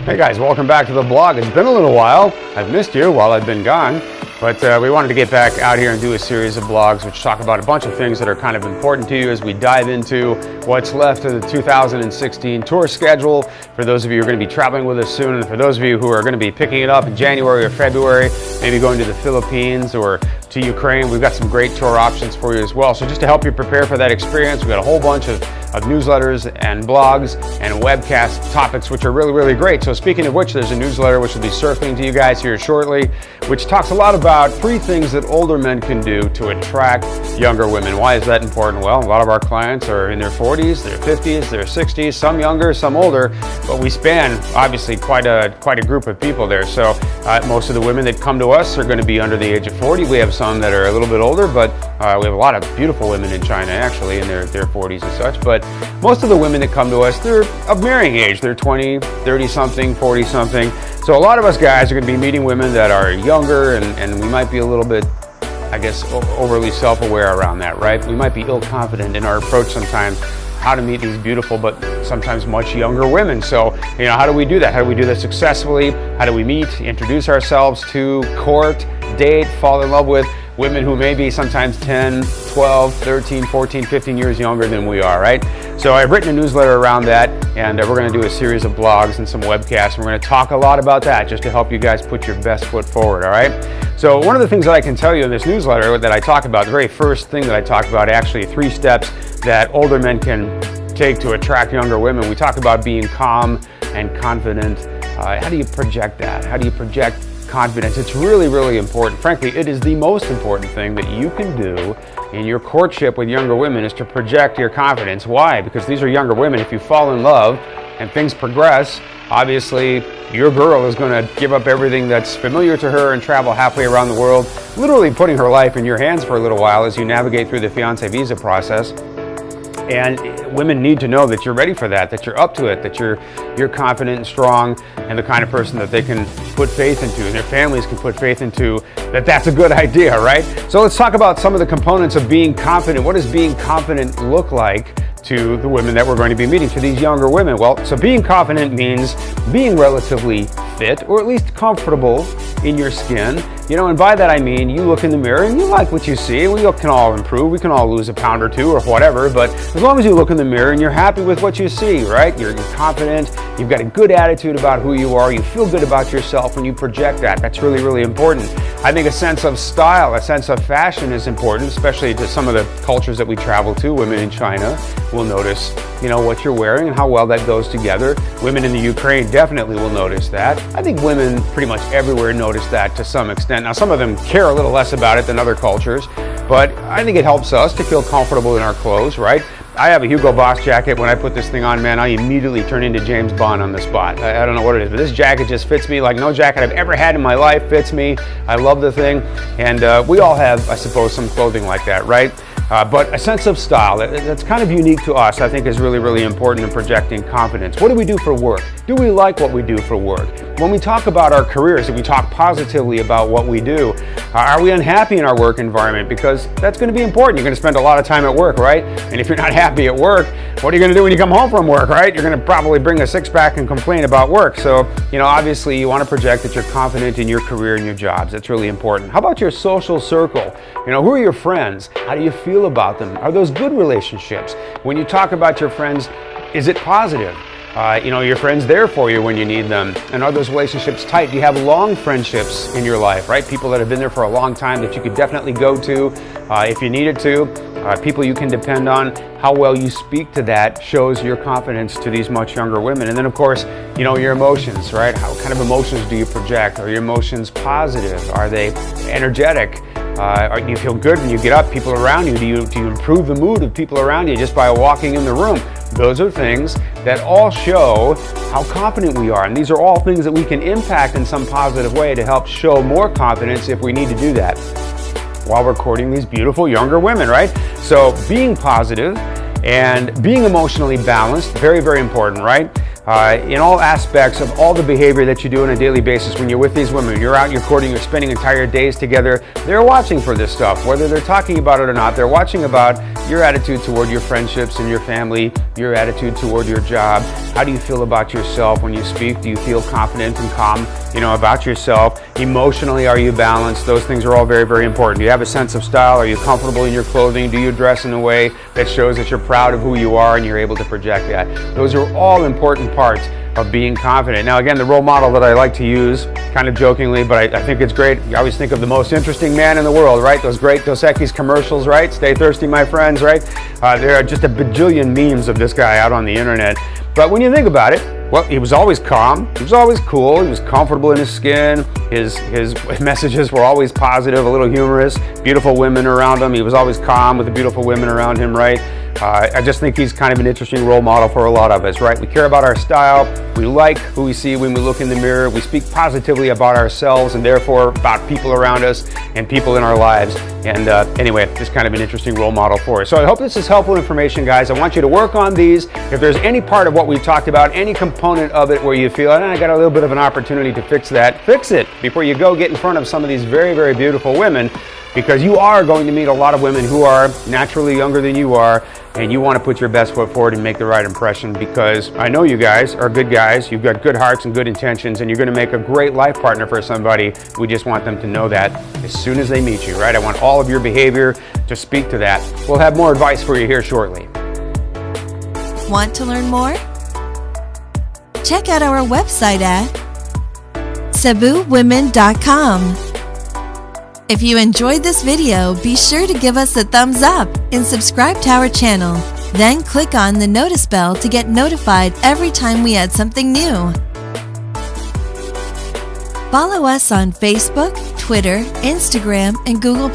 Hey guys, welcome back to the blog. It's been a little while. I've missed you while I've been gone, but we wanted to get back out here and do a series of blogs which talk about a bunch of things that are kind of important to you as we dive into what's left of the 2016 tour schedule. For those of you who are going to be traveling with us soon, and for those of you who are going to be picking it up in January or February, maybe going to the Philippines or to Ukraine, we've got some great tour options for you as well. So just to help you prepare for that experience, we've got a whole bunch of newsletters and blogs and webcast topics which are really great. So speaking of which, there's a newsletter which will be circling to you guys here shortly, which talks a lot about 3 things that older men can do to attract younger women. Why is that important? Well, a lot of our clients are in their 40s, their 50s, their 60s, some younger, some older, but we span obviously quite a group of people there. So most of the women that come to us are going to be under the age of 40. We have some that are a little bit older, but we have a lot of beautiful women in China actually in their 40s and such. But most of the women that come to us, they're of marrying age. They're 20, 30 something, 40 something. So a lot of us guys are going to be meeting women that are younger, and we might be a little bit, I guess, overly self-aware around that, right? We might be ill-confident in our approach sometimes, how to meet these beautiful but sometimes much younger women. So, how do we do that? How do we do that successfully? How do we meet, introduce ourselves to, court, date, fall in love with women who may be sometimes 10, 12, 13, 14, 15 years younger than we are, right? So I've written a newsletter around that, and we're going to do a series of blogs and some webcasts, and we're going to talk a lot about that just to help you guys put your best foot forward, all right? So one of the things that I can tell you in this newsletter that I talk about, the very first thing that I talk about, actually 3 steps that older men can take to attract younger women. We talk about being calm and confident. How do you project that? How do you project confidence? It's really important. Frankly, it is the most important thing that you can do in your courtship with younger women, is to project your confidence. Why? Because these are younger women. If you fall in love and things progress, obviously your girl is going to give up everything that's familiar to her and travel halfway around the world, literally putting her life in your hands for a little while as you navigate through the fiancé visa process. And women need to know that you're ready for that you're up to it, that you're confident and strong, and the kind of person that they can put faith into, and their families can put faith into, that's a good idea, right? So let's talk about some of the components of being confident. What does being confident look like to the women that we're going to be meeting, to these younger women? Well, so being confident means being relatively fit, or at least comfortable in your skin. And by that I mean you look in the mirror and you like what you see. We can all improve. We can all lose a pound or 2 or whatever, but as long as you look in the mirror and you're happy with what you see, right? You're confident. You've got a good attitude about who you are. You feel good about yourself when you project that. That's really important. I think a sense of style, a sense of fashion is important, especially to some of the cultures that we travel to. Women in China will notice, what you're wearing and how well that goes together. Women in the Ukraine definitely will notice that. I think women pretty much everywhere notice that to some extent. Now, some of them care a little less about it than other cultures, but I think it helps us to feel comfortable in our clothes, right? I have a Hugo Boss jacket. When I put this thing on, man, I immediately turn into James Bond on the spot. I don't know what it is, but this jacket just fits me like no jacket I've ever had in my life fits me. I love the thing, and we all have, I suppose, some clothing like that, right? But a sense of style that's kind of unique to us, I think, is really important in projecting confidence. What do we do for work? Do we like what we do for work? When we talk about our careers, do we talk positively about what we do? Are we unhappy in our work environment? Because that's going to be important. You're going to spend a lot of time at work, right? And if you're not happy at work, what are you going to do when you come home from work, right? You're going to probably bring a six-pack and complain about work. So, obviously you want to project that you're confident in your career and your jobs. That's really important. How about your social circle? Who are your friends? How do you feel about them? Are those good relationships? When you talk about your friends, is it positive? Your friends there for you when you need them. And are those relationships tight? Do you have long friendships in your life, right? People that have been there for a long time that you could definitely go to if you needed to. People you can depend on. How well you speak to that shows your confidence to these much younger women. And then, of course, your emotions, right? How kind of emotions do you project? Are your emotions positive? Are they energetic? Do you feel good when you get up? People around you, do you improve the mood of people around you just by walking in the room? Those are things that all show how confident we are. And these are all things that we can impact in some positive way to help show more confidence if we need to do that while we're courting these beautiful younger women, right? So being positive and being emotionally balanced, very important, right? in all aspects of all the behavior that you do on a daily basis when you're with these women. You're out, you're courting, you're spending entire days together. They're watching for this stuff, whether they're talking about it or not. They're watching about your attitude toward your friendships and your family, your attitude toward your job. How do you feel about yourself when you speak? Do you feel confident and calm, about yourself? Emotionally, are you balanced? Those things are all very, very important. Do you have a sense of style? Are you comfortable in your clothing? Do you dress in a way that shows that you're proud of who you are and you're able to project that? Those are all important parts of being confident. Now, again, the role model that I like to use, kind of jokingly, but I think it's great. You always think of the most interesting man in the world, right? Those great Dos Equis commercials, right? Stay thirsty, my friends, right? There are just a bajillion memes of this guy out on the internet. But when you think about it, well, he was always calm, he was always cool, he was comfortable in his skin, his messages were always positive, a little humorous, beautiful women around him. He was always calm with the beautiful women around him, right? I just think he's kind of an interesting role model for a lot of us, right? We care about our style, we like who we see when we look in the mirror, we speak positively about ourselves and therefore about people around us and people in our lives. And anyway, just kind of an interesting role model for us. So I hope this is helpful information, guys. I want you to work on these. If there's any part of what we've talked about, any component of it where you feel, I got a little bit of an opportunity to fix that, fix it before you go get in front of some of these very, very beautiful women, because you are going to meet a lot of women who are naturally younger than you are, and you want to put your best foot forward and make the right impression, because I know you guys are good guys, you've got good hearts and good intentions, and you're going to make a great life partner for somebody. We just want them to know that as soon as they meet you, right? I want all of your behavior to speak to that. We'll have more advice for you here shortly. Want to learn more? Check out our website at cebuwomen.com. If you enjoyed this video, be sure to give us a thumbs up and subscribe to our channel. Then click on the notice bell to get notified every time we add something new. Follow us on Facebook, Twitter, Instagram, and Google+.